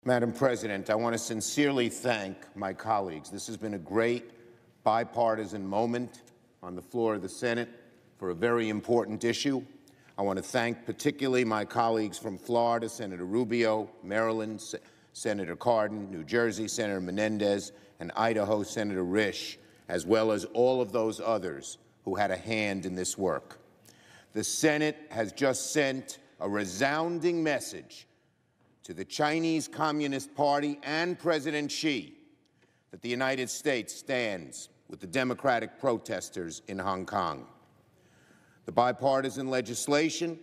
Madam President, I want to sincerely thank my colleagues. This has been a great bipartisan moment on the floor of the Senate for a very important issue. I want to thank particularly my colleagues from Florida, Senator Rubio, Maryland, Senator Cardin, New Jersey, Senator Menendez, and Idaho, Senator Risch, as well as all of those others who had a hand in this work. The Senate has just sent a resounding message to the Chinese Communist Party and President Xi that the United States stands with the democratic protesters in Hong Kong. The bipartisan legislation,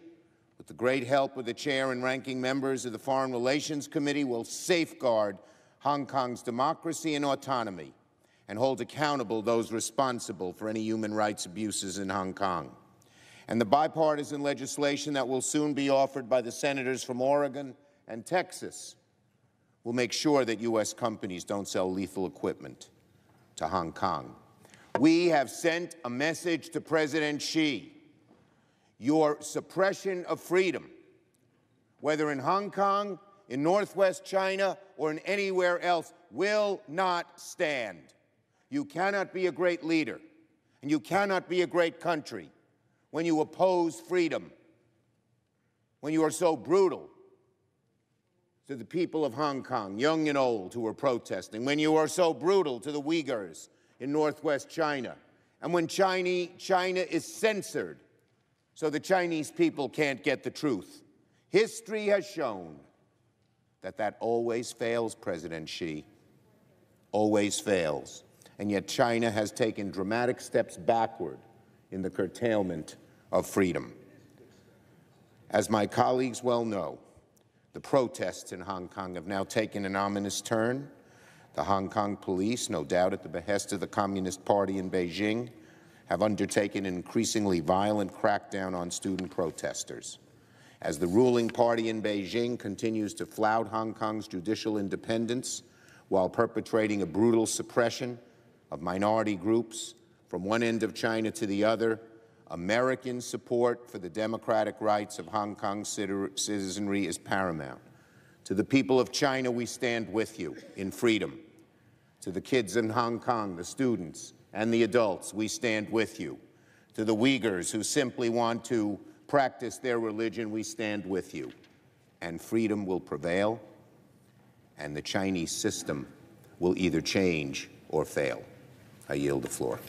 with the great help of the chair and ranking members of the Foreign Relations Committee, will safeguard Hong Kong's democracy and autonomy and hold accountable those responsible for any human rights abuses in Hong Kong. And the bipartisan legislation that will soon be offered by the senators from Oregon and Texas will make sure that U.S. companies don't sell lethal equipment to Hong Kong. We have sent a message to President Xi. Your suppression of freedom, whether in Hong Kong, in Northwest China, or in anywhere else, will not stand. You cannot be a great leader, and you cannot be a great country when you oppose freedom, when you are so brutal to the people of Hong Kong, young and old, who are protesting, when you are so brutal to the Uyghurs in Northwest China, and when China is censored so the Chinese people can't get the truth. History has shown that that always fails, President Xi, always fails. And yet China has taken dramatic steps backward in the curtailment of freedom. As my colleagues well know, the protests in Hong Kong have now taken an ominous turn. The Hong Kong police, no doubt at the behest of the Communist Party in Beijing, have undertaken an increasingly violent crackdown on student protesters. As the ruling party in Beijing continues to flout Hong Kong's judicial independence while perpetrating a brutal suppression of minority groups from one end of China to the other, American support for the democratic rights of Hong Kong citizenry is paramount. To the people of China, we stand with you in freedom. To the kids in Hong Kong, the students and the adults, we stand with you. To the Uyghurs who simply want to practice their religion, we stand with you. And freedom will prevail, and the Chinese system will either change or fail. I yield the floor.